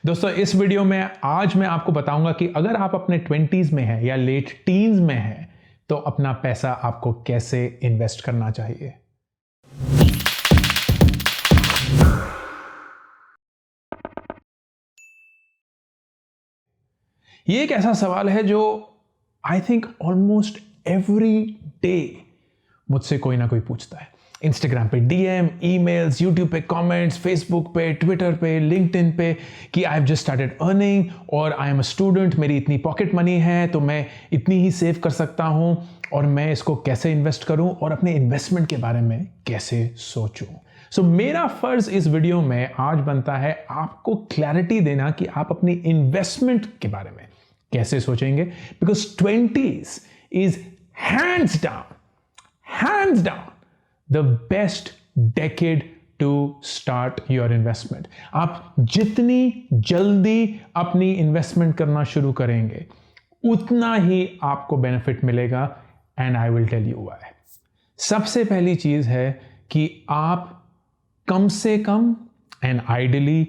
दोस्तों इस वीडियो में आज मैं आपको बताऊंगा कि अगर आप अपने 20s में हैं या लेट टीन्स में हैं तो अपना पैसा आपको कैसे इन्वेस्ट करना चाहिए। ये एक ऐसा सवाल है जो I think almost every day मुझसे कोई ना कोई पूछता है। इंस्टाग्राम पे डीएम, ईमेल्स, यूट्यूब पे कमेंट्स, फेसबुक पे, ट्विटर पे, लिंक्डइन पे कि I have just started earning और आई एम अ स्टूडेंट, मेरी इतनी पॉकेट मनी है तो मैं इतनी ही सेव कर सकता हूं और मैं इसको कैसे इन्वेस्ट करूं और अपने इन्वेस्टमेंट के बारे में कैसे सोचूं। सो मेरा फर्ज इस वीडियो में आज बनता है आपको क्लैरिटी देना कि आप अपनी इन्वेस्टमेंट के बारे में कैसे सोचेंगे, because 20s is hands down the best decade to start your investment. आप जितनी जल्दी अपनी इन्वेस्टमेंट करना शुरू करेंगे उतना ही आपको बेनिफिट मिलेगा and I will tell you why. सबसे पहली चीज है कि आप कम से कम एंड आइडियली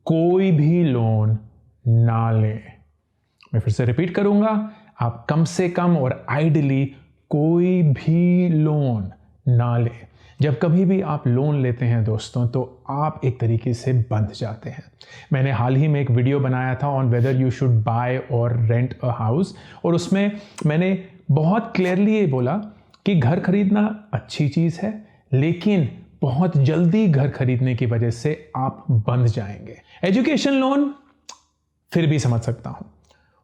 कोई भी लोन ना लें। मैं फिर से रिपीट करूंगा, आप कम से कम और आइडियली कोई भी लोन ना लें। जब कभी भी आप लोन लेते हैं दोस्तों तो आप एक तरीके से बंध जाते हैं। मैंने हाल ही में एक वीडियो बनाया था on whether you should buy और रेंट अ हाउस, और उसमें मैंने बहुत क्लियरली ये बोला कि घर खरीदना अच्छी चीज़ है, लेकिन बहुत जल्दी घर खरीदने की वजह से आप बंध जाएंगे। एजुकेशन लोन फिर भी समझ सकता हूं,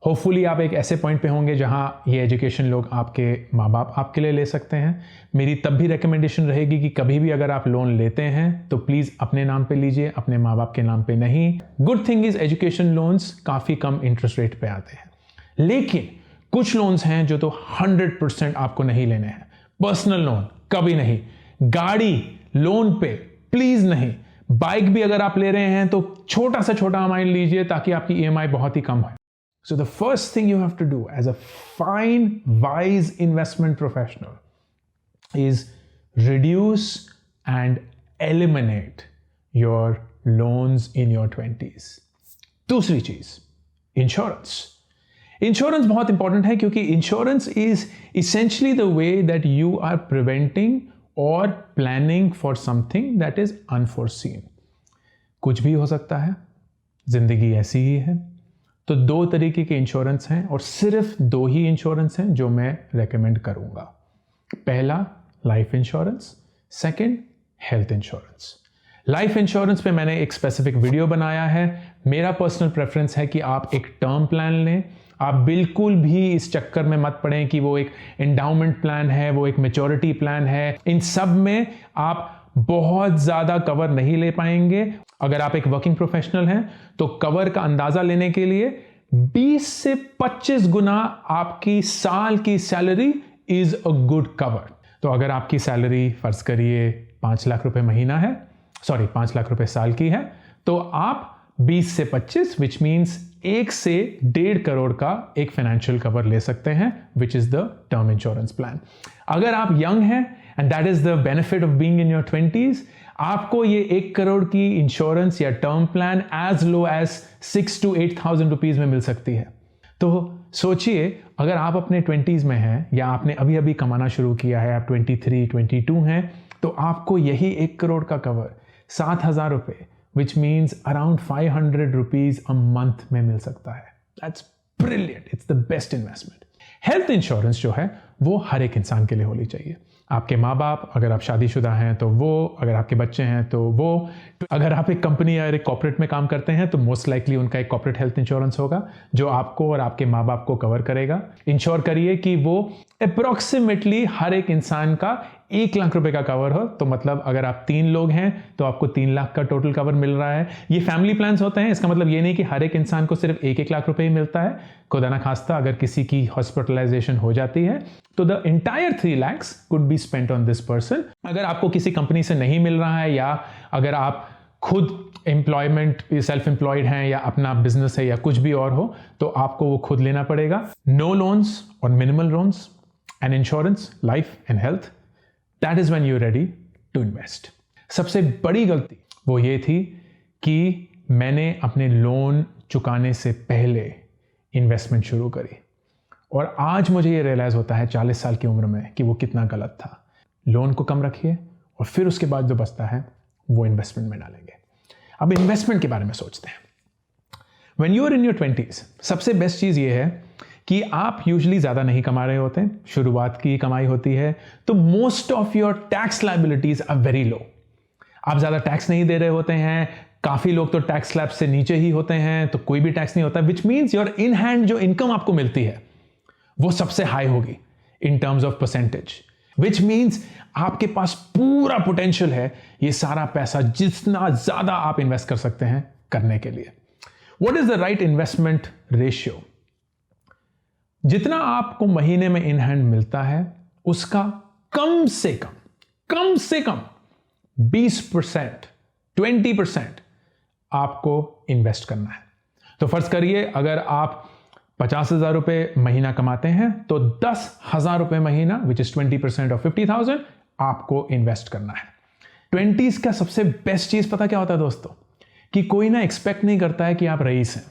होपफुली आप एक ऐसे पॉइंट पे होंगे जहां ये एजुकेशन लोग आपके माँ बाप आपके लिए ले सकते हैं। मेरी तब भी रिकमेंडेशन रहेगी कि कभी भी अगर आप लोन लेते हैं तो प्लीज़ अपने नाम पे लीजिए, अपने माँ बाप के नाम पे नहीं। Good thing is education loans काफ़ी कम इंटरेस्ट रेट पे आते हैं, लेकिन कुछ लोन्स हैं जो तो 100% आपको नहीं लेने हैं। पर्सनल लोन कभी नहीं, गाड़ी लोन पे प्लीज़ नहीं, बाइक भी अगर आप ले रहे हैं तो छोटा से छोटा अमाउंट लीजिए ताकि आपकी EMI बहुत ही कम हो। So the first thing you have to do as a fine, wise investment professional is reduce and eliminate your loans in your 20s. दूसरी चीज, इंश्योरेंस। इंश्योरेंस बहुत इंपॉर्टेंट है क्योंकि insurance is essentially the way that you are preventing or planning for something that is unforeseen. कुछ भी हो सकता है, जिंदगी ऐसी ही है। तो दो तरीके के इंश्योरेंस हैं और सिर्फ दो ही इंश्योरेंस हैं जो मैं रेकमेंड करूंगा। पहला life insurance, second health insurance. Life insurance पे मैंने एक स्पेसिफिक वीडियो बनाया है। मेरा पर्सनल प्रेफरेंस है कि आप एक टर्म प्लान लें। आप बिल्कुल भी इस चक्कर में मत पड़ें कि वो एक एंडाउमेंट प्लान है, वो एक मैच्योरिटी प्लान है। इन सब में आप बहुत ज़्यादा कवर नहीं ले पाएंगे। अगर आप एक वर्किंग प्रोफेशनल हैं तो कवर का अंदाज़ा लेने के लिए 20 से 25 गुना आपकी साल की salary is a good cover. तो अगर आपकी सैलरी फर्ज करिए 5 लाख रुपए महीना है, 5 लाख रुपए साल की है, तो आप 20 से 25 विच मीन्स 1 से 1.5 करोड़ का एक फाइनेंशियल कवर ले सकते हैं, which is the term insurance plan. अगर आप यंग हैं and that is the benefit of being in your 20s, आपको ये 1 करोड़ की इंश्योरेंस या term plan as low as 6 to 8,000 rupees में मिल सकती है। तो सोचिए, अगर आप अपने 20s में हैं या आपने अभी अभी कमाना शुरू किया है, आप 23, 22 हैं, तो आपको यही 1 करोड़ का कवर 7,000 रुपये which means around 500 rupees a month में मिल सकता है। That's brilliant, it's the best investment. Health insurance जो है वो हर एक इंसान के लिए होनी चाहिए। आपके माँ बाप, अगर आप शादीशुदा हैं तो वो, अगर आपके बच्चे हैं तो वो, अगर आप एक कंपनी या एक कॉर्पोरेट में काम करते हैं तो मोस्ट लाइकली उनका एक कॉर्पोरेट हेल्थ इंश्योरेंस होगा जो आपको और आपके माँ बाप को कवर करेगा। इंश्योर करिए कि वो अप्रॉक्सीमेटली हर एक इंसान का 1 लाख रुपए का कवर हो। तो मतलब अगर आप 3 लोग हैं तो आपको 3 लाख का टोटल कवर मिल रहा है। ये फैमिली प्लान्स होते हैं, इसका मतलब ये नहीं कि हर एक इंसान को सिर्फ 1-1 लाख रुपए ही मिलता है। खुदा ना खास्ता अगर किसी की हॉस्पिटलाइजेशन हो जाती है तो the entire 3 lakhs could be spent on this person. अगर आपको किसी कंपनी से नहीं मिल रहा है या अगर आप खुद एम्प्लॉयमेंट सेल्फ एम्प्लॉयड हैं या अपना बिजनेस है या कुछ भी और हो, तो आपको वो खुद लेना पड़ेगा। नो लोन्स और minimal loans and insurance, life and health, that is when you are ready to invest. सबसे बड़ी गलती वो ये थी कि मैंने अपने लोन चुकाने से पहले इन्वेस्टमेंट शुरू करी और आज मुझे ये रियलाइज़ होता है 40 साल की उम्र में कि वो कितना गलत था। लोन को कम रखिए और फिर उसके बाद जो बचता है वो इन्वेस्टमेंट में डालेंगे। अब इन्वेस्टमेंट के बारे में सोचते हैं। When you are in your 20s, सबसे बेस्ट चीज़ ये है कि आप यूजुअली ज़्यादा नहीं कमा रहे होते, शुरुआत की कमाई होती है, तो most of your tax liabilities are very low. आप ज़्यादा टैक्स नहीं दे रहे होते हैं, काफ़ी लोग तो टैक्स स्लैब से नीचे ही होते हैं, तो कोई भी टैक्स नहीं होता, which means your in hand जो इनकम आपको मिलती है वो सबसे हाई होगी in terms of percentage, which means आपके पास पूरा पोटेंशियल है ये सारा पैसा जितना ज़्यादा आप इन्वेस्ट कर सकते हैं करने के लिए। What is the right investment ratio? जितना आपको महीने में इन हैंड मिलता है उसका कम से कम 20%, 20% आपको इन्वेस्ट करना है। तो फर्ज करिए अगर आप 50,000 रुपए महीना कमाते हैं तो 10,000 रुपए महीना विच इज 20% ऑफ 50,000 आपको इन्वेस्ट करना है। 20s का सबसे बेस्ट चीज पता क्या होता है दोस्तों, कि कोई ना एक्सपेक्ट नहीं करता है कि आप रईस हैं,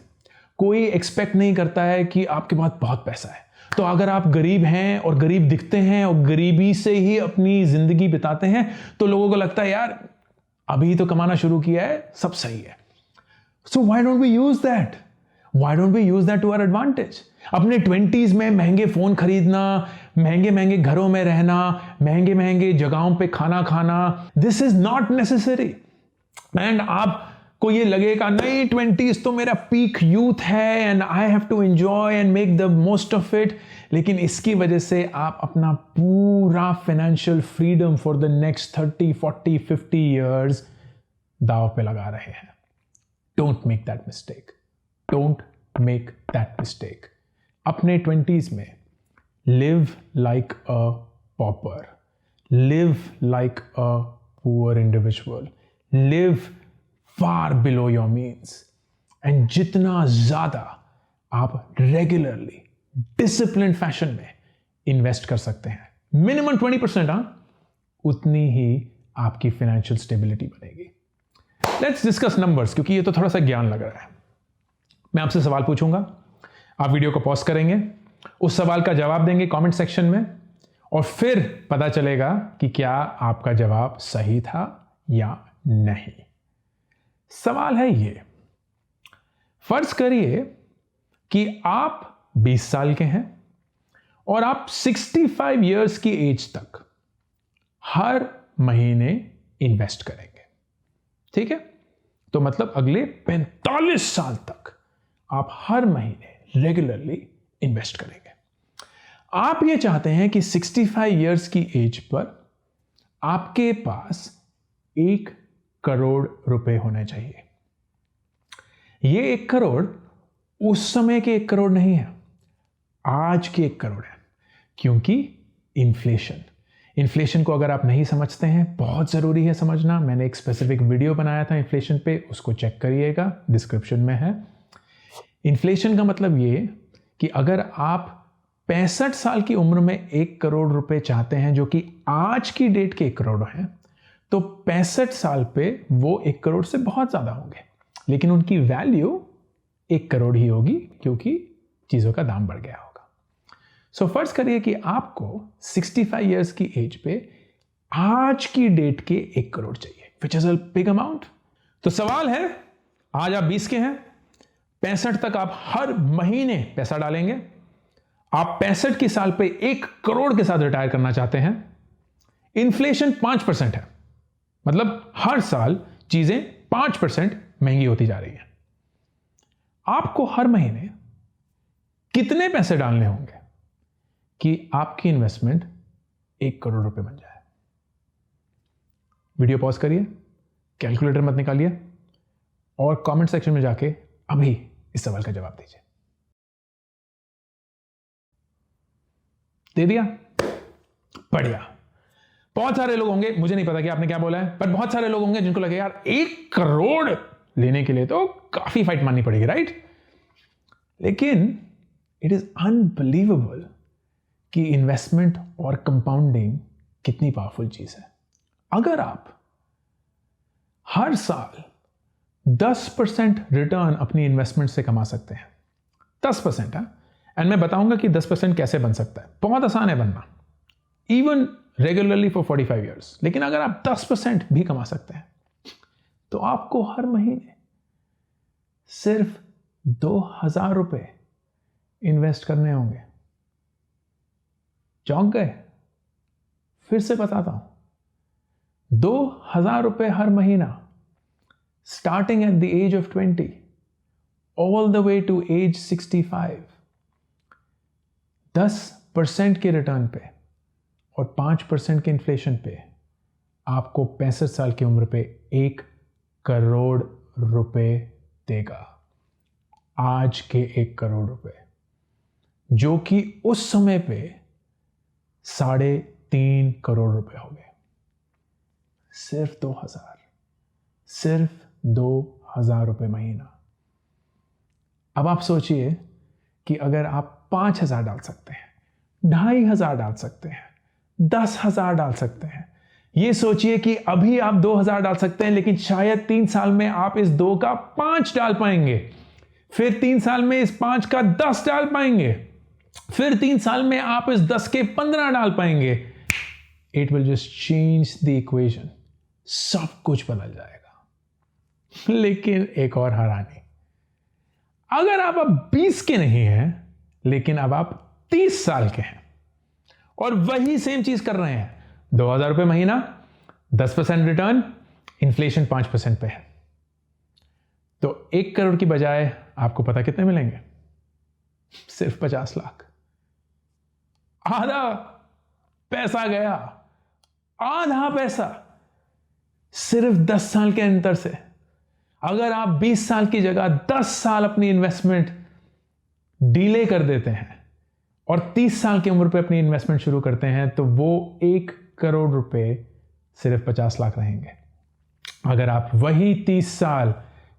कोई एक्सपेक्ट नहीं करता है कि आपके पास बहुत पैसा है। तो अगर आप गरीब हैं और गरीब दिखते हैं और गरीबी से ही अपनी जिंदगी बिताते हैं तो लोगों को लगता है यार अभी तो कमाना शुरू किया है, सब सही है। So why don't we use that, why don't we use that to our advantage. अपने 20s में महंगे फोन खरीदना, महंगे महंगे घरों में रहना, महंगे महंगे जगहों पे खाना खाना, this is not necessary. And आप को ये लगेगा नहीं 20s तो मेरा पीक यूथ है and I have to enjoy and make the most of it, लेकिन इसकी वजह से आप अपना पूरा financial freedom for the next 30, 40, 50 years दांव पे लगा रहे हैं। Don't make that mistake, don't make that mistake. अपने 20s में live like a pauper, live like a poor individual, live far below your means, and जितना ज़्यादा आप रेगुलरली डिसिप्लिन फैशन में इन्वेस्ट कर सकते हैं, मिनिमम 20%, उतनी ही आपकी फाइनेंशियल स्टेबिलिटी बनेगी। लेट्स डिस्कस नंबर्स, क्योंकि ये तो थोड़ा सा ज्ञान लग रहा है। मैं आपसे सवाल पूछूंगा, आप वीडियो को पॉज करेंगे, उस सवाल का जवाब देंगे कमेंट सेक्शन में और फिर पता चलेगा कि क्या आपका जवाब सही था या नहीं। सवाल है ये, फर्ज करिए कि आप 20 साल के हैं और आप 65 इयर्स की एज तक हर महीने इन्वेस्ट करेंगे, ठीक है? तो मतलब अगले 45 साल तक आप हर महीने रेगुलरली इन्वेस्ट करेंगे। आप ये चाहते हैं कि 65 इयर्स की एज पर आपके पास 1 करोड़ रुपए होने चाहिए। ये 1 करोड़ उस समय के 1 करोड़ नहीं है, आज के 1 करोड़ है, क्योंकि इन्फ्लेशन को अगर आप नहीं समझते हैं, बहुत जरूरी है समझना। मैंने एक स्पेसिफिक वीडियो बनाया था इन्फ्लेशन पे, उसको चेक करिएगा, डिस्क्रिप्शन में है। इन्फ्लेशन का मतलब ये कि अगर आप 65 साल की उम्र में 1 करोड़ रुपए चाहते हैं जो कि आज की डेट के 1 करोड़ हैं, तो 65 साल पे वो 1 करोड़ से बहुत ज्यादा होंगे, लेकिन उनकी वैल्यू 1 करोड़ ही होगी क्योंकि चीजों का दाम बढ़ गया होगा। सो फर्ज करिए कि आपको 65 इयर्स की एज पे आज की डेट के 1 करोड़ चाहिए, which is a big amount. तो सवाल है, आज आप 20 के हैं, 65 तक आप हर महीने पैसा डालेंगे, आप 65 के साल पे 1 करोड़ के साथ रिटायर करना चाहते हैं। इन्फ्लेशन 5% है, मतलब हर साल चीजें 5% महंगी होती जा रही हैं। आपको हर महीने कितने पैसे डालने होंगे कि आपकी इन्वेस्टमेंट 1 करोड़ रुपए बन जाए? वीडियो पॉज करिए, कैलकुलेटर मत निकालिए और कमेंट सेक्शन में जाके अभी इस सवाल का जवाब दीजिए। दे दिया? बढ़िया। बहुत सारे लोग होंगे, मुझे नहीं पता कि आपने क्या बोला है, पर बहुत सारे लोग होंगे जिनको लगे यार 1 करोड़ लेने के लिए तो काफी फाइट मारनी पड़ेगी, राइट? लेकिन इट इज अनबिलीवेबल कि इन्वेस्टमेंट और कंपाउंडिंग कितनी पावरफुल चीज है। अगर आप हर साल 10% रिटर्न अपनी इन्वेस्टमेंट से कमा सकते हैं। 10%। एंड मैं बताऊंगा कि 10% कैसे बन सकता है। बहुत आसान है बनना, इवन रेगुलरली फॉर 45 ईयर्स। लेकिन अगर आप 10% भी कमा सकते हैं तो आपको हर महीने सिर्फ 2,000 रुपये इन्वेस्ट करने होंगे। चौंक गए? फिर से बताता हूं, 2,000 रुपये हर महीना, starting at the age of 20 all the way to age 65। 10% के रिटर्न पे और 5% के इन्फ्लेशन पे आपको 65 साल की उम्र पे 1 करोड़ रुपए देगा। आज के 1 करोड़ रुपए, जो कि उस समय पे 3.5 करोड़ रुपए हो गए। सिर्फ 2,000, सिर्फ 2,000 रुपए महीना। अब आप सोचिए कि अगर आप 5,000 डाल सकते हैं, 2,500 डाल सकते हैं, 10,000 डाल सकते हैं। ये सोचिए कि अभी आप 2,000 डाल सकते हैं, लेकिन शायद 3 साल में आप इस 2 का 5 डाल पाएंगे, फिर 3 साल में इस 5 का 10 डाल पाएंगे, फिर 3 साल में आप इस 10 के 15 डाल पाएंगे। It will just change the equation. सब कुछ बदल जाएगा। लेकिन एक और हैरानी, अगर आप अब 20 के नहीं हैं, लेकिन अब आप 30 साल के हैं और वही सेम चीज कर रहे हैं, 2,000 रुपये महीना, 10% रिटर्न, इन्फ्लेशन 5% पे है, तो 1 करोड़ की बजाय आपको पता कितने मिलेंगे? सिर्फ 50 लाख। आधा पैसा गया, आधा पैसा सिर्फ 10 साल के अंतर से। अगर आप 20 साल की जगह 10 साल अपनी इन्वेस्टमेंट डिले कर देते हैं और 30 साल की उम्र पे अपनी इन्वेस्टमेंट शुरू करते हैं, तो वो 1 करोड़ रुपए सिर्फ 50 लाख रहेंगे। अगर आप वही 30 साल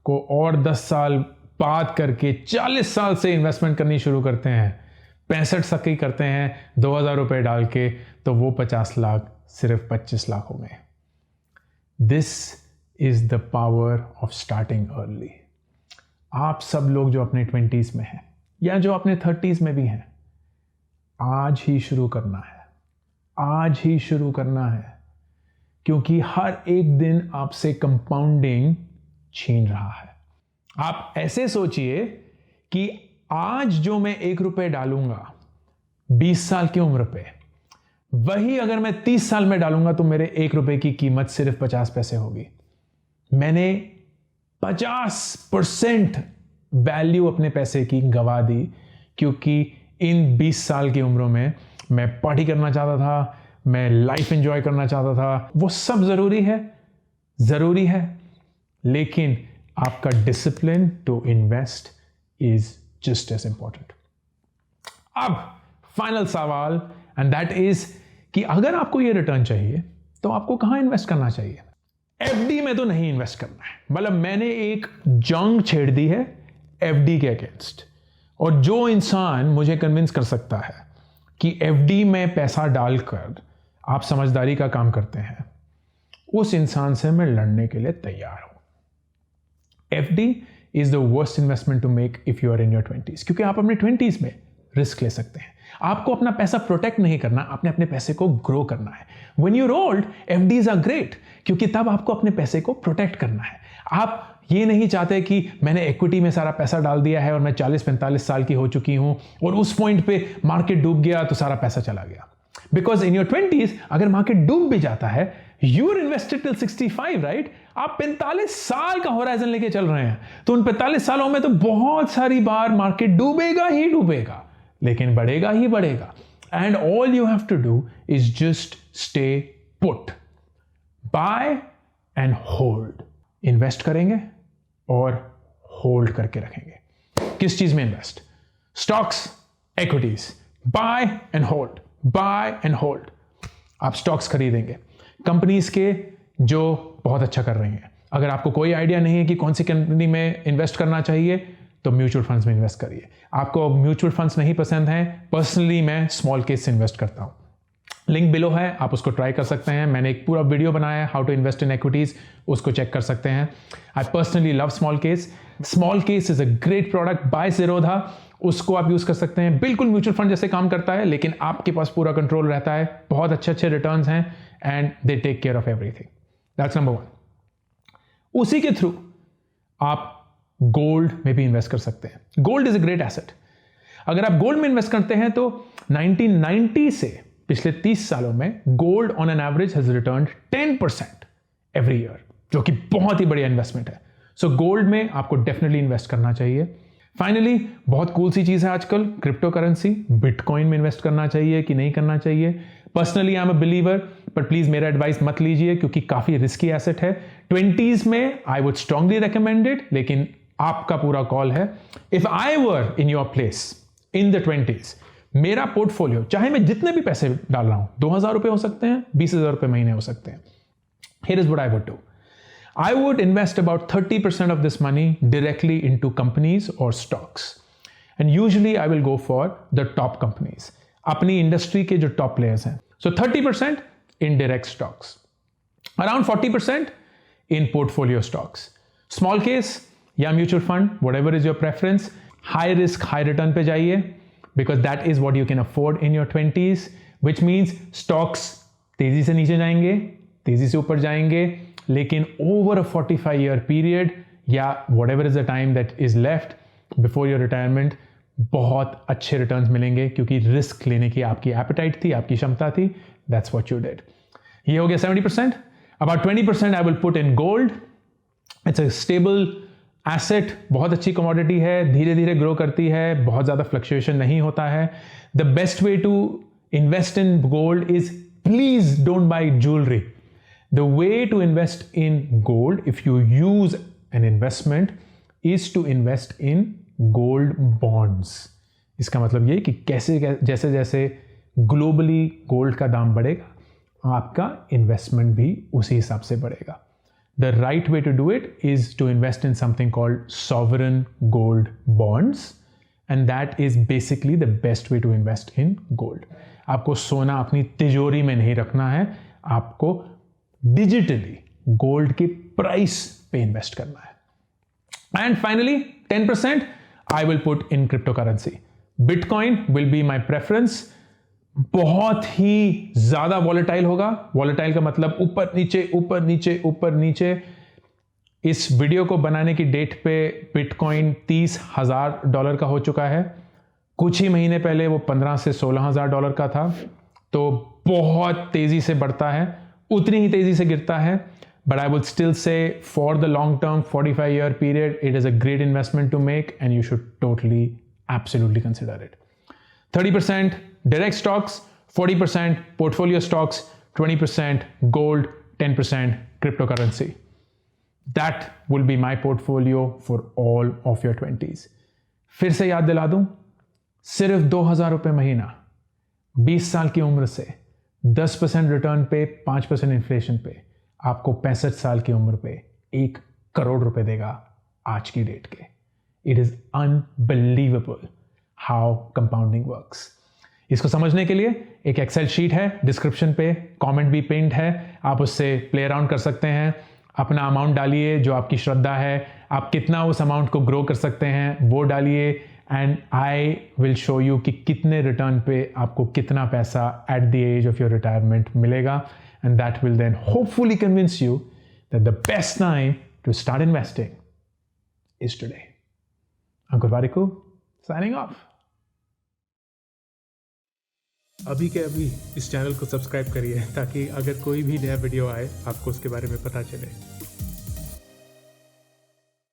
को और 10 साल बाद करके 40 साल से इन्वेस्टमेंट करनी शुरू करते हैं, 65 तक ही करते हैं 2,000 रुपए डाल के, तो वो 50 लाख सिर्फ 25 लाख हो गए। This is the power of starting early. आप सब लोग जो अपने 20s में हैं या जो अपने 30s में भी हैं, आज ही शुरू करना है, आज ही शुरू करना है, क्योंकि हर एक दिन आपसे कंपाउंडिंग छीन रहा है। आप ऐसे सोचिए कि आज जो मैं 1 रुपए डालूंगा 20 साल की उम्र पे, वही अगर मैं 30 साल में डालूंगा तो मेरे 1 रुपए की कीमत सिर्फ 50 पैसे होगी। मैंने 50% वैल्यू अपने पैसे की गंवा दी, क्योंकि इन 20 साल की उम्रों में मैं पार्टी करना चाहता था, मैं लाइफ एंजॉय करना चाहता था। वो सब जरूरी है, लेकिन आपका discipline to invest is just as important. अब फाइनल सवाल, एंड दैट इज कि अगर आपको ये रिटर्न चाहिए तो आपको कहां इन्वेस्ट करना चाहिए? एफडी में तो नहीं इन्वेस्ट करना है। मतलब मैंने एक जंग छेड़ दी है एफडी के अगेंस्ट, और जो इंसान मुझे कन्विंस कर सकता है कि एफडी में पैसा डालकर आप समझदारी का काम करते हैं, उस इंसान से मैं लड़ने के लिए तैयार हूं। FD is the worst investment to make if you are in your 20s, क्योंकि आप अपने 20s में रिस्क ले सकते हैं। आपको अपना पैसा प्रोटेक्ट नहीं करना, आपने अपने पैसे को ग्रो करना है। When you're old, FDs are great, क्योंकि तब आपको अपने पैसे को प्रोटेक्ट करना है। आप ये नहीं चाहते कि मैंने इक्विटी में सारा पैसा डाल दिया है और मैं 40-45 साल की हो चुकी हूं और उस पॉइंट पे मार्केट डूब गया तो सारा पैसा चला गया। बिकॉज इन योर 20s अगर मार्केट डूब भी जाता है, you are invested till 65, right? आप 45 साल का होराइजन लेके चल रहे हैं, तो उन 45 सालों में तो बहुत सारी बार मार्केट डूबेगा ही डूबेगा, लेकिन बढ़ेगा ही बढ़ेगा। And all you have to do is just stay put, buy and hold. Invest करेंगे और होल्ड करके रखेंगे। किस चीज में invest? Stocks, equities, buy and hold, buy and hold. आप स्टॉक्स खरीदेंगे कंपनीज के जो बहुत अच्छा कर रही हैं। अगर आपको कोई आइडिया नहीं है कि कौन सी कंपनी में इन्वेस्ट करना चाहिए, तो म्यूचुअल फंड्स में इन्वेस्ट करिए। आपको म्यूचुअल फंड्स नहीं पसंद हैं, पर्सनली मैं स्मॉल केस से इन्वेस्ट करता हूं, लिंक बिलो है, आप उसको ट्राई कर सकते हैं। मैंने एक पूरा वीडियो बनाया है how to invest in equities, उसको चेक कर सकते हैं। I personally love smallcase. Smallcase is a great product by Zerodha, उसको आप यूज कर सकते हैं। बिल्कुल म्यूचुअल फंड जैसे काम करता है, लेकिन आपके पास पूरा कंट्रोल रहता है। बहुत अच्छे अच्छे रिटर्न्स हैं and they take care of everything. That's number 1। उसी के थ्रू आप गोल्ड में भी इन्वेस्ट कर सकते हैं। Gold is a great asset. अगर आप गोल्ड में इन्वेस्ट करते हैं तो 1990 से पिछले 30 सालों में gold on an average has returned 10% every year, जो कि बहुत ही बढ़िया इन्वेस्टमेंट है। सो गोल्ड में आपको डेफिनेटली इन्वेस्ट करना चाहिए। फाइनली, बहुत कूल सी चीज है आजकल, क्रिप्टो करेंसी। बिटकॉइन में इन्वेस्ट करना चाहिए कि नहीं करना चाहिए? Personally I am a believer, पर प्लीज मेरा एडवाइस मत लीजिए क्योंकि काफी रिस्की एसेट है। 20s में I would strongly recommend it, लेकिन आपका पूरा कॉल है। If I were in your place in the 20s, मेरा पोर्टफोलियो, चाहे मैं जितने भी पैसे डाल रहा हूं, 2000 रुपए हो सकते हैं, 20,000 रुपए महीने हो सकते हैं, here is what I would do. I would invest about 30% of this money directly into companies or stocks. And usually I will go for the top companies. अपनी इंडस्ट्री के जो टॉप प्लेयर्स हैं. So 30% in direct stocks. Around 40% in portfolio stocks. Small case या mutual fund, whatever is your preference. High risk, high return पे जाइए because that is what you can afford in your 20s, which means stocks तेजी से नीचे जाएंगे, तेजी से ऊपर जाएंगे, लेकिन ओवर अ 45 ईयर पीरियड या whatever is the time that is left before your retirement, बहुत अच्छे रिटर्न्स मिलेंगे क्योंकि रिस्क लेने की आपकी एपेटाइट थी, आपकी क्षमता थी। That's what you did. ये हो गया 70%। About 20% I will put in gold. It's a stable asset, बहुत अच्छी कमोडिटी है, धीरे धीरे ग्रो करती है, बहुत ज़्यादा फ्लक्चुएशन नहीं होता है। The best way to invest in gold is please don't buy jewellery. The way to invest in gold, if you use an investment, is to invest in gold bonds. इसका मतलब ये कि कैसे जैसे जैसे ग्लोबली गोल्ड का दाम बढ़ेगा, आपका इन्वेस्टमेंट भी उसी हिसाब से बढ़ेगा। The right way to do it is to invest in something called sovereign gold bonds, and that is basically the best way to invest in gold. आपको सोना अपनी तिजोरी में नहीं रखना है, आपको डिजिटली गोल्ड के प्राइस पे इन्वेस्ट करना है। And finally 10% I will put in crypto currency. Bitcoin will be my preference. बहुत ही ज्यादा वॉलेटाइल होगा। वॉलेटाइल का मतलब ऊपर नीचे ऊपर नीचे ऊपर नीचे। इस वीडियो को बनाने की डेट पे बिटकॉइन $30,000 का हो चुका है। कुछ ही महीने पहले वो 15 से $16,000 का था। तो बहुत तेजी से बढ़ता है, उतनी ही तेजी से गिरता है। But I would still say for the long term 45 year period it is a great investment to make and you should totally absolutely consider it. 30% direct stocks, 40% portfolio stocks, 20% gold, 10% crypto currency. That will be my portfolio for all of your 20s। फिर से याद दिला दूं, सिर्फ 2,000 रुपये महीना, 20 साल की उम्र से 10% रिटर्न पे, 5% इन्फ्लेशन पे, आपको 65 साल की उम्र पे 1 करोड़ रुपए देगा आज की डेट के। It is unbelievable how compounding works. इसको समझने के लिए एक एक्सेल शीट है, डिस्क्रिप्शन पे कमेंट भी पिंड है, आप उससे प्ले अराउंड कर सकते हैं। अपना अमाउंट डालिए जो आपकी श्रद्धा है, आप कितना उस अमाउंट को ग्रो कर सकते हैं वो डालिए, and I will show you कि कितने रिटर्न पे आपको कितना पैसा at the age of your retirement मिलेगा, and that will then hopefully convince you that the best time to start investing is today. Ankur Warikoo signing off. अभी के अभी इस चैनल को सब्सक्राइब करिए ताकि अगर कोई भी नया वीडियो आए आपको उसके बारे में पता चले।